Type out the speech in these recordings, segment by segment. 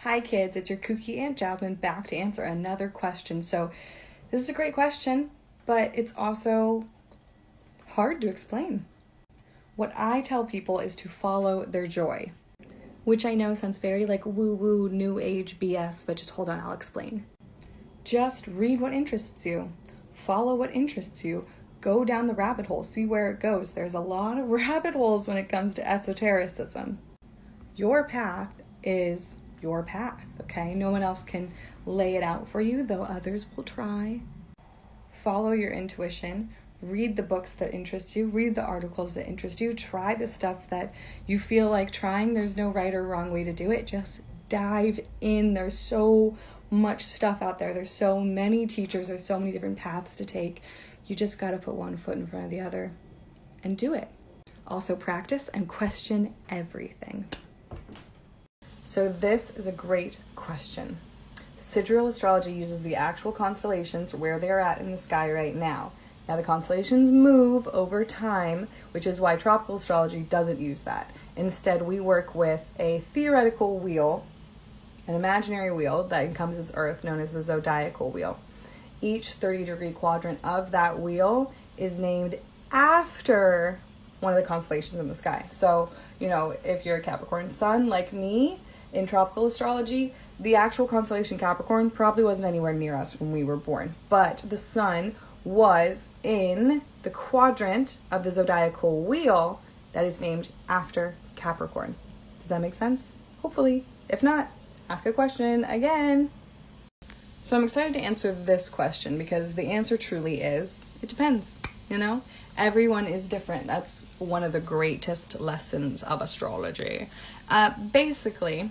Hi kids, it's your kooky Aunt Jasmine back to answer another question. So this is a great question, but it's also hard to explain. What I tell people is to follow their joy, which I know sounds very like woo-woo, new age BS, but just hold on, I'll explain. Just read what interests you, follow what interests you, go down the rabbit hole, see where it goes. There's a lot of rabbit holes when it comes to esotericism. Your path is your path, okay? No one else can lay it out for you, though others will try. Follow your intuition, read the books that interest you, read the articles that interest you, try the stuff that you feel like trying. There's no right or wrong way to do it. Just dive in. There's so much stuff out there. There's so many teachers. There's so many different paths to take. You just got to put one foot in front of the other and do it. Also practice and question everything. So this is a great question. Sidereal astrology uses the actual constellations where they're at in the sky right now. Now the constellations move over time, which is why tropical astrology doesn't use that. Instead, we work with a theoretical wheel, an imaginary wheel that encompasses Earth, known as the zodiacal wheel. Each 30-degree quadrant of that wheel is named after one of the constellations in the sky. So, if you're a Capricorn sun like me, in tropical astrology, the actual constellation Capricorn probably wasn't anywhere near us when we were born, but the sun was in the quadrant of the zodiacal wheel that is named after Capricorn. Does that make sense? Hopefully. If not, ask a question again. So I'm excited to answer this question because the answer truly is, it depends, Everyone is different. That's one of the greatest lessons of astrology. Basically,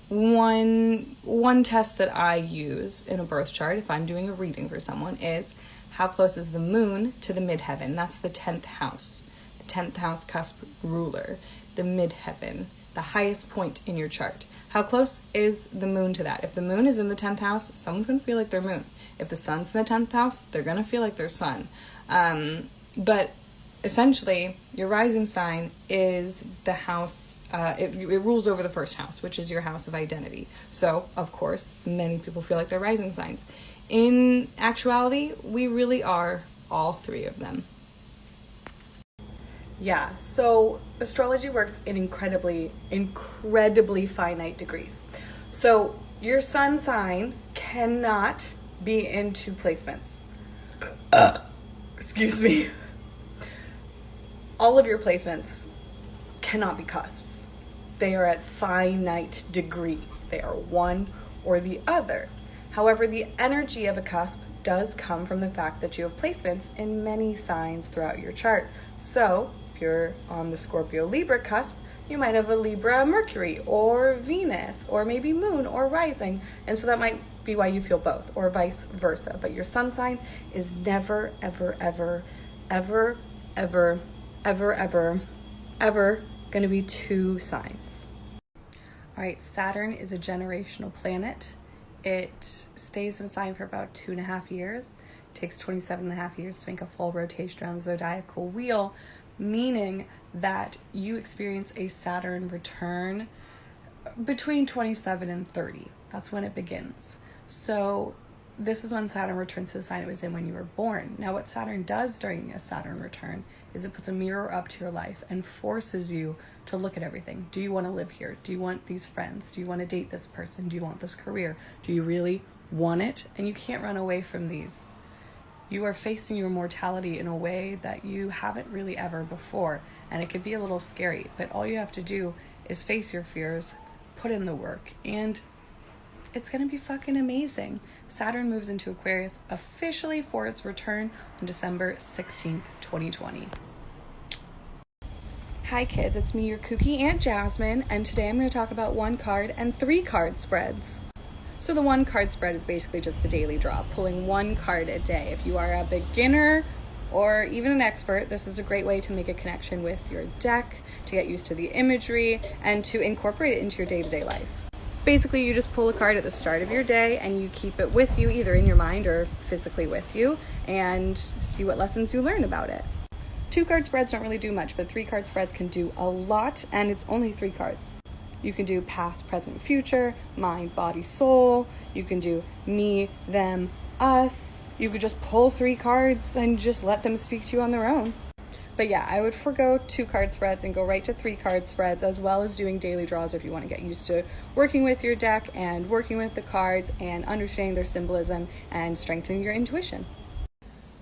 one test that I use in a birth chart, if I'm doing a reading for someone, is how close is the moon to the midheaven. That's the 10th house. The 10th house cusp ruler, the midheaven, the highest point in your chart. How close is the moon to that? If the moon is in the 10th house, someone's going to feel like their moon. If the sun's in the 10th house, they're going to feel like their sun. But essentially, your rising sign is the house, it rules over the first house, which is your house of identity. So, of course, many people feel like they're rising signs. In actuality, we really are all three of them. Yeah, so astrology works in incredibly finite degrees. So your sun sign cannot be in two placements. Excuse me. All of your placements cannot be cusps. They are at finite degrees. They are one or the other. However, the energy of a cusp does come from the fact that you have placements in many signs throughout your chart. So, if you're on the Scorpio-Libra cusp, you might have a Libra Mercury or Venus or maybe Moon or Rising. And so that might be why you feel both or vice versa. But your sun sign is never, ever, ever, ever, ever, ever, ever, ever going to be two signs. All right, Saturn is a generational planet. It stays in a sign for about 2.5 years. It takes 27.5 years to make a full rotation around the zodiacal wheel, meaning that you experience a Saturn return between 27 and 30. That's when it begins. So this is when Saturn returns to the sign it was in when you were born. Now, what Saturn does during a Saturn return is it puts a mirror up to your life and forces you to look at everything. Do you want to live here? Do you want these friends? Do you want to date this person? Do you want this career? Do you really want it? And you can't run away from these. You are facing your mortality in a way that you haven't really ever before. And it could be a little scary, but all you have to do is face your fears, put in the work, and it's going to be fucking amazing. Saturn moves into Aquarius officially for its return on December 16th, 2020. Hi kids, it's me, your kooky Aunt Jasmine, and today I'm going to talk about 1 card and 3 card spreads. So the 1 card spread is basically just the daily draw, pulling 1 card a day. If you are a beginner or even an expert, this is a great way to make a connection with your deck, to get used to the imagery, and to incorporate it into your day-to-day life. Basically, you just pull a card at the start of your day and you keep it with you, either in your mind or physically with you, and see what lessons you learn about it. 2 card spreads don't really do much, but 3 card spreads can do a lot, and it's only 3 cards. You can do past, present, future, mind, body, soul. You can do me, them, us. You could just pull 3 cards and just let them speak to you on their own. But yeah, I would forgo 2 card spreads and go right to 3 card spreads, as well as doing daily draws if you want to get used to working with your deck and working with the cards and understanding their symbolism and strengthening your intuition.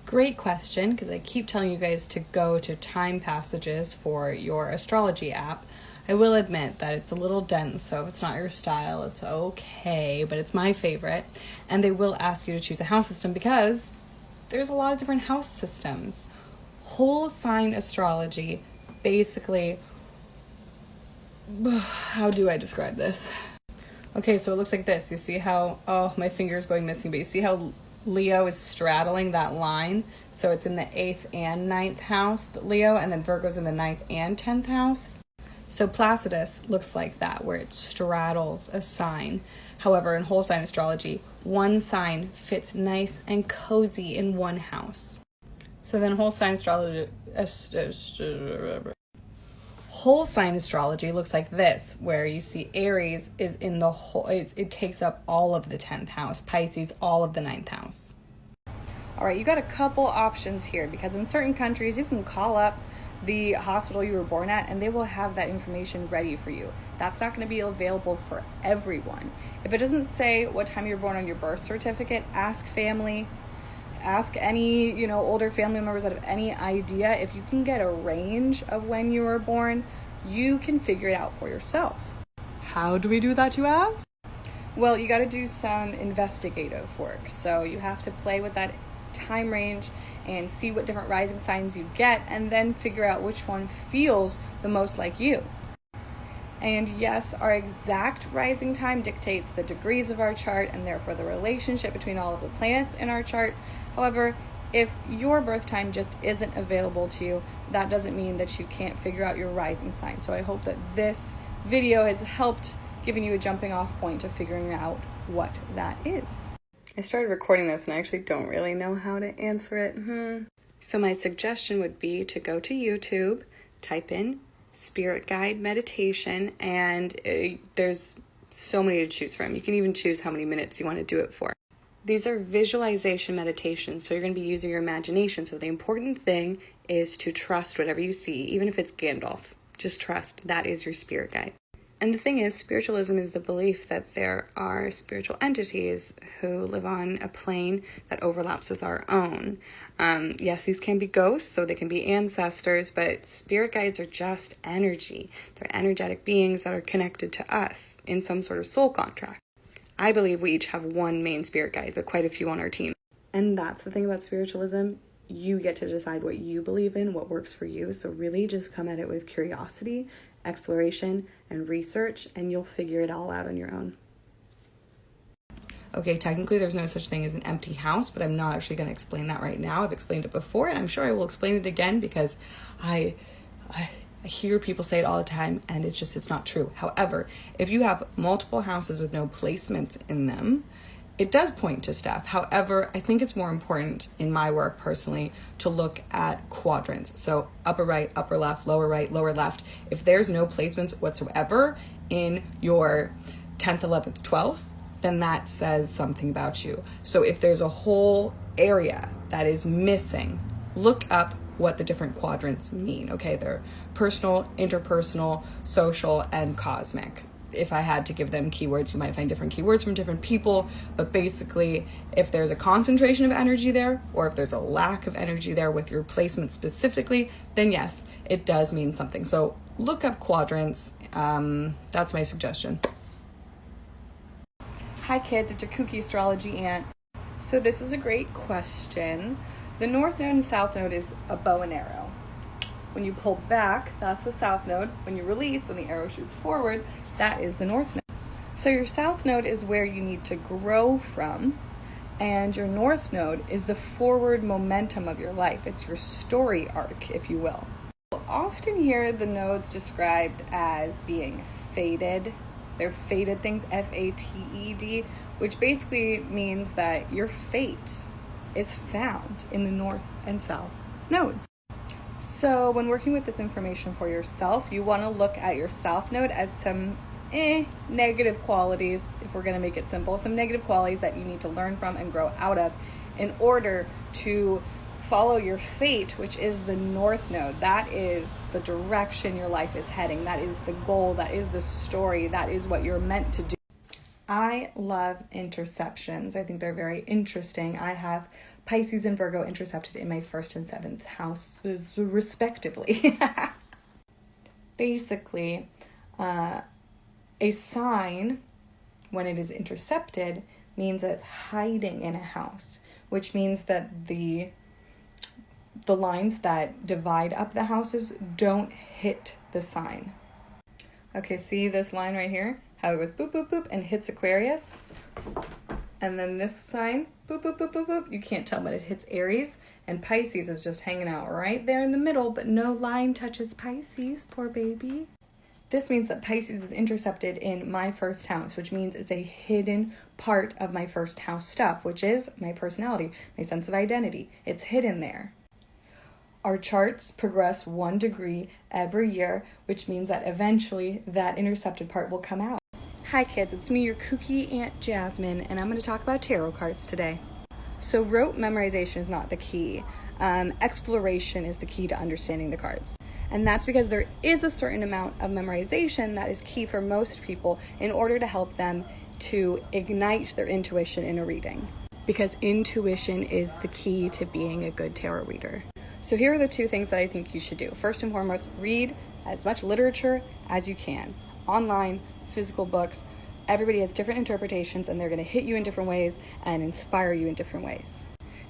Great question, because I keep telling you guys to go to time passages for your astrology app. I will admit that it's a little dense, so if it's not your style, it's okay, but it's my favorite. And they will ask you to choose a house system because there's a lot of different house systems. Whole sign astrology, basically, how do I describe this? Okay, so it looks like this. You see how, oh, my finger is going missing, but you see how Leo is straddling that line? So it's in the 8th and 9th house, Leo, and then Virgo's in the 9th and 10th house. So Placidus looks like that, where it straddles a sign. However, in whole sign astrology, one sign fits nice and cozy in one house. So then whole sign astrology looks like this, where you see Aries is in the whole, it takes up all of the 10th house, Pisces all of the 9th house. All right, you got a couple options here, because in certain countries you can call up the hospital you were born at and they will have that information ready for you. That's not going to be available for everyone. If it doesn't say what time you were born on your birth certificate, ask family, ask any, older family members that have any idea. If you can get a range of when you were born, you can figure it out for yourself. How do we do that, you ask? Well, you got to do some investigative work. So you have to play with that time range and see what different rising signs you get, and then figure out which one feels the most like you. And yes, our exact rising time dictates the degrees of our chart and therefore the relationship between all of the planets in our chart. However, if your birth time just isn't available to you, that doesn't mean that you can't figure out your rising sign. So I hope that this video has helped giving you a jumping off point to figuring out what that is. I started recording this and I actually don't really know how to answer it. So my suggestion would be to go to YouTube, type in Spirit Guide Meditation, and there's so many to choose from. You can even choose how many minutes you want to do it for. These are visualization meditations, so you're going to be using your imagination. So the important thing is to trust whatever you see, even if it's Gandalf. Just trust. That is your spirit guide. And the thing is, spiritualism is the belief that there are spiritual entities who live on a plane that overlaps with our own. Yes, these can be ghosts, so they can be ancestors, but spirit guides are just energy. They're energetic beings that are connected to us in some sort of soul contract. I believe we each have one main spirit guide, but quite a few on our team. And that's the thing about spiritualism. You get to decide what you believe in, what works for you. So really just come at it with curiosity, exploration, and research, and you'll figure it all out on your own. Okay, technically there's no such thing as an empty house, but I'm not actually going to explain that right now. I've explained it before, and I'm sure I will explain it again because I hear people say it all the time, and it's not true. However, if you have multiple houses with no placements in them, it does point to stuff. However, I think it's more important in my work personally to look at quadrants. So upper right, upper left, lower left. If there's no placements whatsoever in your 10th, 11th, 12th, then that says something about you. So if there's a whole area that is missing, look up what the different quadrants mean. Okay, they're personal, interpersonal, social, and cosmic. If I had to give them keywords, you might find different keywords from different people, but basically if there's a concentration of energy there, or if there's a lack of energy there with your placement specifically, then yes, it does mean something. So look up quadrants. That's my suggestion. Hi kids, it's your kooky astrology aunt. So this is a great question. The north node and south node is a bow and arrow. When you pull back, that's the south node. When you release and the arrow shoots forward, that is the north node. So your south node is where you need to grow from, and your north node is the forward momentum of your life. It's your story arc, if you will. You'll often hear the nodes described as being fated. They're fated things, F-A-T-E-D, which basically means that your fate is found in the north and south nodes. So when working with this information for yourself, you want to look at your south node as some negative qualities, if we're going to make it simple, some negative qualities that you need to learn from and grow out of in order to follow your fate, which is the North Node. That is the direction your life is heading. That is the goal. That is the story. That is what you're meant to do. I love interceptions. I think they're very interesting. I have Pisces and Virgo intercepted in my 1st and 7th houses, respectively. Basically, a sign, when it is intercepted, means it's hiding in a house, which means that the lines that divide up the houses don't hit the sign. Okay, see this line right here? How it goes boop, boop, boop, and hits Aquarius. And then this sign, boop, boop, boop, boop, boop. You can't tell, but it hits Aries. And Pisces is just hanging out right there in the middle, but no line touches Pisces, poor baby. This means that Pisces is intercepted in my 1st house, which means it's a hidden part of my 1st house stuff, which is my personality, my sense of identity. It's hidden there. Our charts progress 1 degree every year, which means that eventually that intercepted part will come out. Hi kids, it's me, your kooky Aunt Jasmine, and I'm going to talk about tarot cards today. So rote memorization is not the key. Exploration is the key to understanding the cards. And that's because there is a certain amount of memorization that is key for most people in order to help them to ignite their intuition in a reading. Because intuition is the key to being a good tarot reader. So here are the 2 things that I think you should do. First and foremost, read as much literature as you can. Online, physical books. Everybody has different interpretations and they're going to hit you in different ways and inspire you in different ways.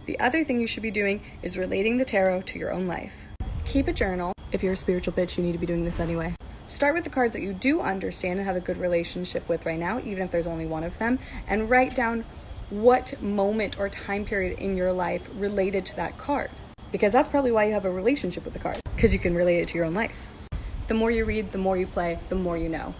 The other thing you should be doing is relating the tarot to your own life. Keep a journal. If you're a spiritual bitch, you need to be doing this anyway. Start with the cards that you do understand and have a good relationship with right now, even if there's only one of them, and write down what moment or time period in your life related to that card. Because that's probably why you have a relationship with the card, because you can relate it to your own life. The more you read, the more you play, the more you know.